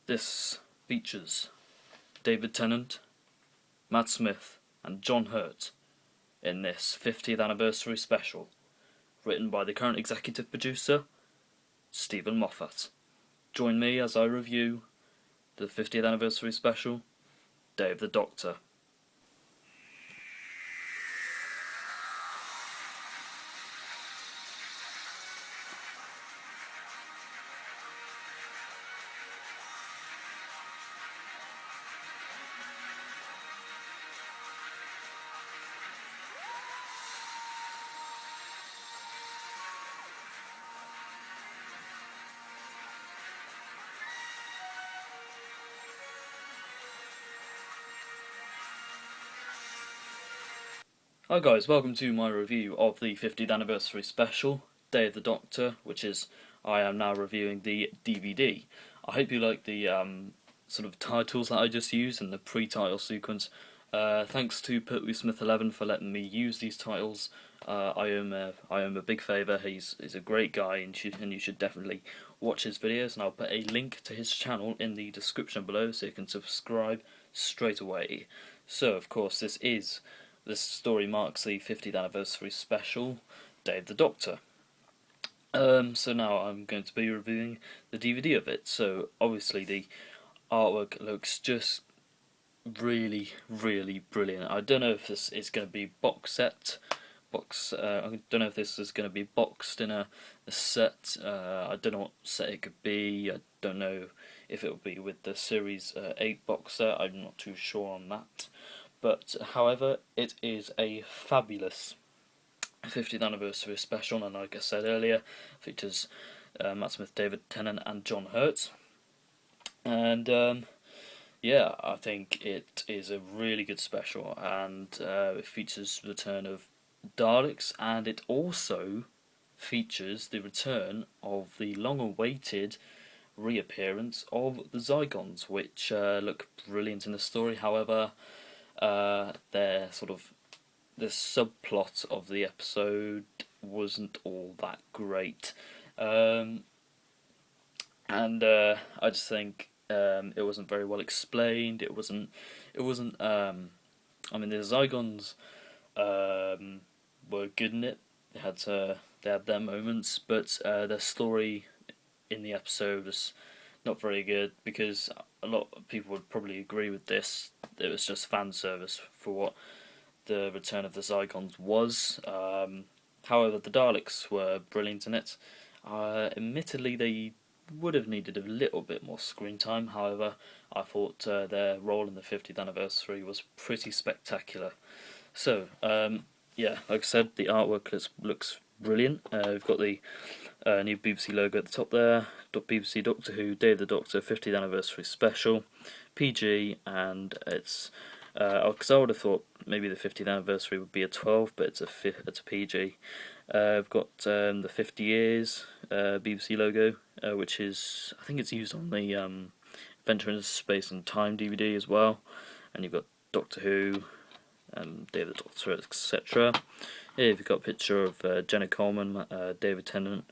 This features David Tennant, Matt Smith and John Hurt in this 50th anniversary special, written by the current executive producer, Steven Moffat. Join me as I review the 50th anniversary special, Day of the Doctor. Hi guys, welcome to my review of the 50th anniversary special, Day of the Doctor, I am now reviewing the DVD. I hope you like the sort of titles that I just used and the pre-title sequence. Thanks to Pertwee Smith 11 for letting me use these titles. I owe him a big favour. He's a great guy, and you should definitely watch his videos. And I'll put a link to his channel in the description below, so you can subscribe straight away. So, of course, this story marks the 50th anniversary special, Day of the Doctor. So now I'm going to be reviewing the DVD of it. So obviously the artwork looks just really, really brilliant. I don't know if this is going to be I don't know if this is going to be boxed in a set. I don't know what set it could be. I don't know if it will be with the Series 8 box set. I'm not too sure on that. But however, it is a fabulous 50th anniversary special, and like I said earlier, features Matt Smith, David Tennant and John Hurt. And yeah, I think it is a really good special, and it features the return of Daleks, and it also features the return of the long-awaited reappearance of the Zygons, which look brilliant in the story. However, the subplot of the episode wasn't all that great, and I just think it wasn't very well explained. It wasn't. I mean, the Zygons were good in it. They had their moments, but their story in the episode was not very good, because a lot of people would probably agree with this. It was just fan service for what the return of the Zygons was. However, the Daleks were brilliant in it. Admittedly, they would have needed a little bit more screen time. However, I thought their role in the 50th anniversary was pretty spectacular. So, yeah, like I said, the artwork looks brilliant. We've got the new BBC logo at the top there. BBC Doctor Who Day of the Doctor 50th anniversary special, PG, and it's because I would have thought maybe the 50th anniversary would be a 12, but it's a PG. We've got the 50 years BBC logo, which is, I think it's used on the Adventure into Space and Time DVD as well. And you've got Doctor Who, Day of the Doctor, etc. Here you've got a picture of Jenna Coleman, David Tennant,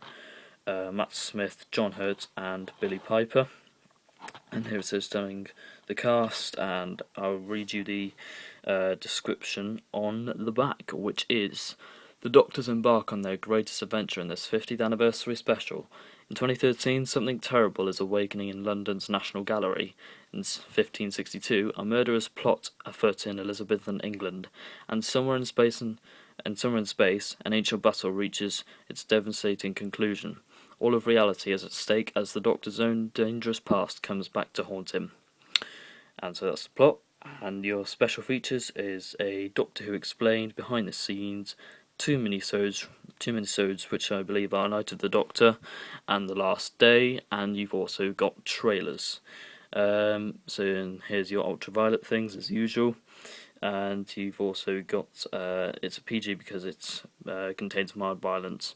Matt Smith, John Hurt and Billie Piper. And here it says telling the cast, and I'll read you the description on the back, which is: the Doctors embark on their greatest adventure in this 50th anniversary special. In 2013, something terrible is awakening in London's National Gallery. In 1562, a murderous plot afoot in Elizabethan England, and somewhere in space, an ancient battle reaches its devastating conclusion. All of reality is at stake as the Doctor's own dangerous past comes back to haunt him. And so that's the plot. And your special features is a Doctor Who Explained behind the scenes, two minisodes which I believe are Night of the Doctor and The Last Day, and you've also got trailers. So here's your ultraviolet things as usual, and you've also got it's a PG because it contains mild violence,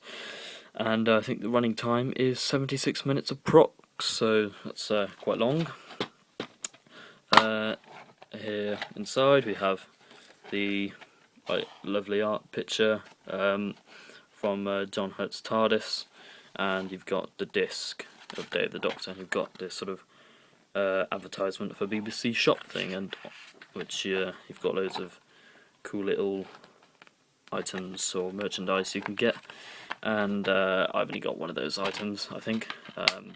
and I think the running time is 76 minutes approx, so that's quite long. Here inside we have the lovely art picture from John Hurt's TARDIS, and you've got the disc of Day of the Doctor, and you've got this sort of advertisement for BBC Shop thing, and which you've got loads of cool little items or merchandise you can get, and I've only got one of those items, I think, but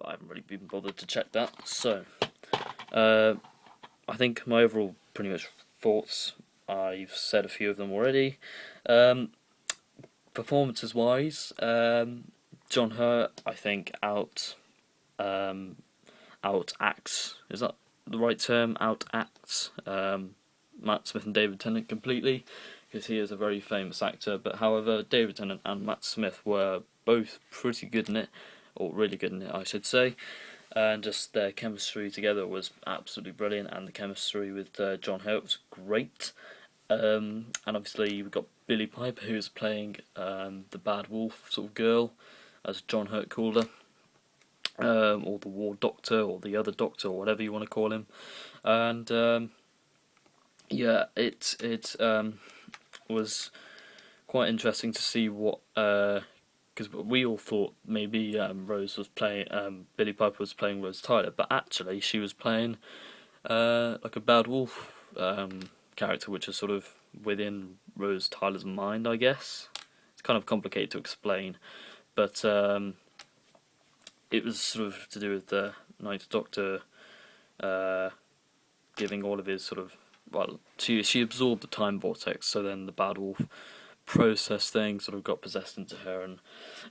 I haven't really been bothered to check that. So I think my overall pretty much thoughts, I've said a few of them already. Performances wise, John Hurt, I think, out-acts, is that the right term? Out-acts Matt Smith and David Tennant completely, because he is a very famous actor. But however, David Tennant and Matt Smith were both pretty good in it, or really good in it, I should say. And just their chemistry together was absolutely brilliant, and the chemistry with John Hurt was great. And obviously we've got Billie Piper, who's playing the bad wolf sort of girl, as John Hurt called her. Or the War Doctor, or the other Doctor, or whatever you want to call him, and yeah, it was quite interesting to see what, because we all thought maybe Rose was playing, Billie Piper was playing Rose Tyler, but actually she was playing like a bad wolf character, which is sort of within Rose Tyler's mind, I guess. It's kind of complicated to explain, but it was sort of to do with the Ninth Doctor giving all of his sort of, well, she absorbed the time vortex, so then the bad wolf process thing sort of got possessed into her, and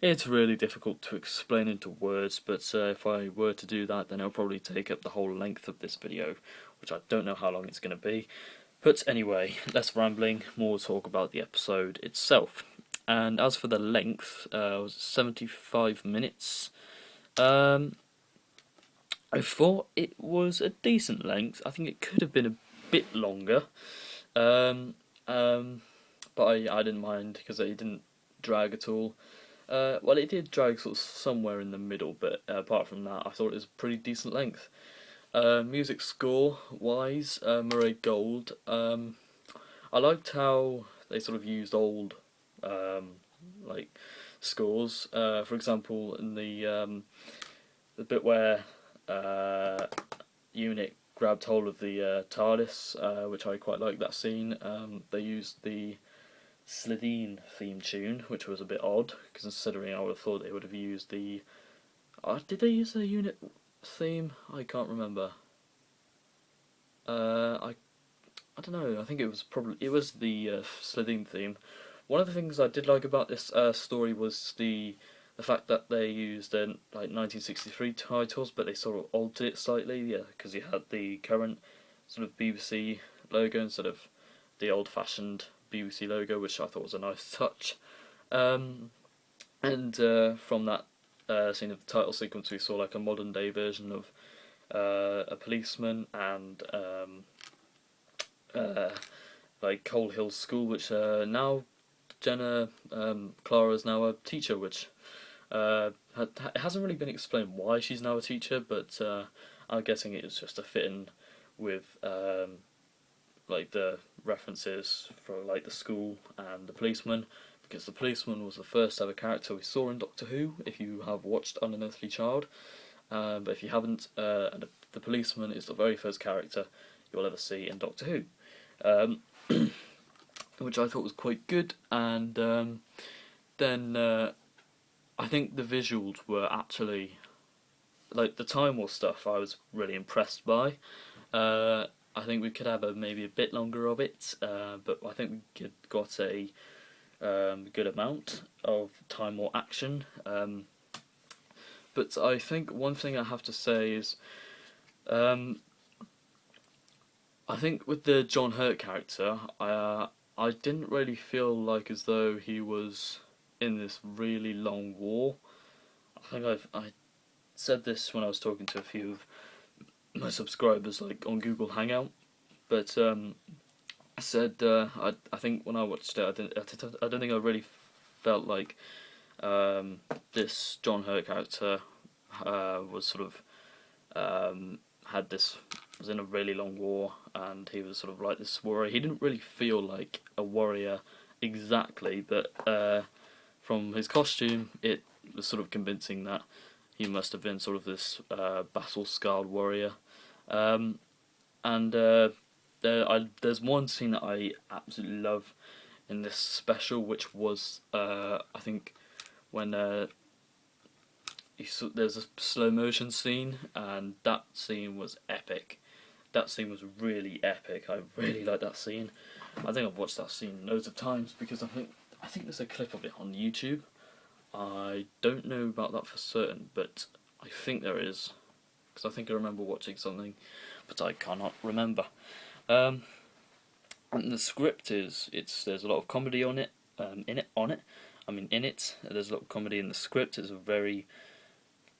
it's really difficult to explain into words, but if I were to do that, then it'll probably take up the whole length of this video, which I don't know how long it's going to be. But anyway, less rambling, more talk about the episode itself. And as for the length, it was 75 minutes. I thought it was a decent length. I think it could have been a bit longer, but I didn't mind because it didn't drag at all. Well, it did drag sort of somewhere in the middle, but apart from that, I thought it was a pretty decent length. Music score wise, Murray Gold. I liked how they sort of used old like scores. For example, in the bit where Unit grabbed hold of the TARDIS, which I quite liked that scene. They used the Slitheen theme tune, which was a bit odd, considering I would have thought they would have used the... did they use the Unit theme? I can't remember. I don't know. I think it was the Slitheen theme. One of the things I did like about this story was the fact that they used like 1963 titles, but they sort of altered it slightly. Yeah, because you had the current sort of BBC logo instead of the old-fashioned BBC logo, which I thought was a nice touch. And from that scene of the title sequence, we saw like a modern day version of a policeman and like Coal Hill School, which now Jenna Clara is now a teacher, which it hasn't really been explained why she's now a teacher, but I'm guessing it was just to fit in with like the references for like the school and the policeman, because the policeman was the first ever character we saw in Doctor Who, if you have watched Unearthly Child. But if you haven't, the policeman is the very first character you'll ever see in Doctor Who, which I thought was quite good. And then I think the visuals were actually, like the Time War stuff, I was really impressed by. I think we could have maybe a bit longer of it, but I think we got a good amount of Time War action. But I think one thing I have to say is, I think with the John Hurt character, I didn't really feel like as though he was in this really long war. I think I said this when I was talking to a few of my subscribers, like on Google Hangout, but I said I think when I watched it, I don't think I really felt like this John Hurt character was sort of was in a really long war, and he was sort of like this warrior. He didn't really feel like a warrior exactly, but from his costume, it was sort of convincing that he must have been sort of this battle-scarred warrior. And there's one scene that I absolutely love in this special, which was I think when there's a slow motion scene, and that scene was epic. That scene was really epic. I really like that scene. I think I've watched that scene loads of times because I think there's a clip of it on YouTube. I don't know about that for certain, but I think there is, because I think I remember watching something, but I cannot remember. And the script there's a lot of comedy on it. In it. There's a lot of comedy in the script. It's a very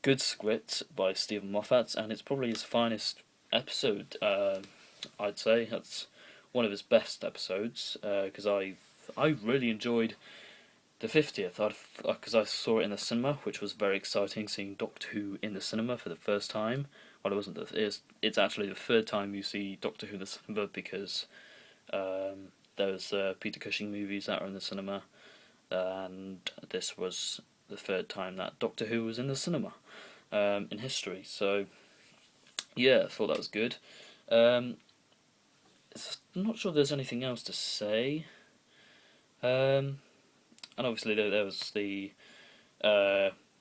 good script by Steven Moffat, and it's probably his finest episode. I'd say that's one of his best episodes, because I really enjoyed the 50th, because I saw it in the cinema, which was very exciting, seeing Doctor Who in the cinema for the first time. Well, it wasn't. It's actually the third time you see Doctor Who in the cinema, because there was Peter Cushing movies that were in the cinema, and this was the third time that Doctor Who was in the cinema in history. So yeah, I thought that was good. I'm not sure there's anything else to say. And obviously there was the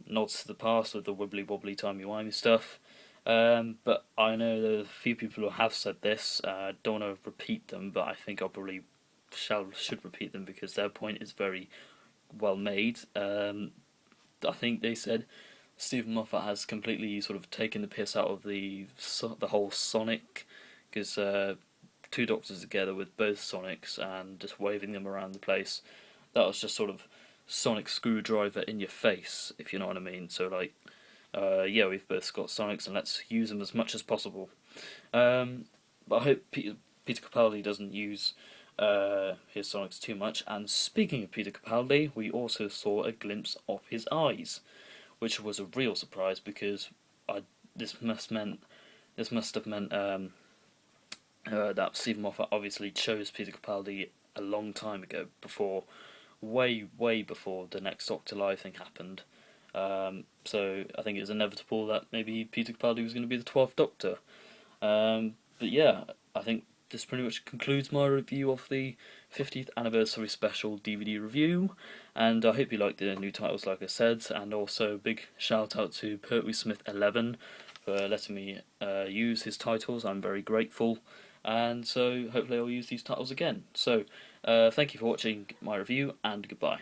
nods to the past with the wibbly wobbly timey wimey stuff. But I know there are a few people who have said this. I don't want to repeat them, but I think I probably should repeat them because their point is very well made. I think they said Steven Moffat has completely sort of taken the piss out of the whole Sonic, because two Doctors together with both Sonics and just waving them around the place. That was just sort of Sonic Screwdriver in your face, if you know what I mean. So like, yeah, we've both got Sonics and let's use them as much as possible. But I hope Peter Capaldi doesn't use his Sonics too much. And speaking of Peter Capaldi, we also saw a glimpse of his eyes, which was a real surprise because this must have meant that Steven Moffat obviously chose Peter Capaldi a long time ago, way before the next Doctor Live thing happened. So I think it was inevitable that maybe Peter Capaldi was going to be the 12th Doctor. But yeah, I think this pretty much concludes my review of the 50th anniversary special DVD review, and I hope you liked the new titles like I said, and also big shout out to Pertwee Smith 11 for letting me use his titles. I'm very grateful, and so hopefully I'll use these titles again. So thank you for watching my review, and goodbye.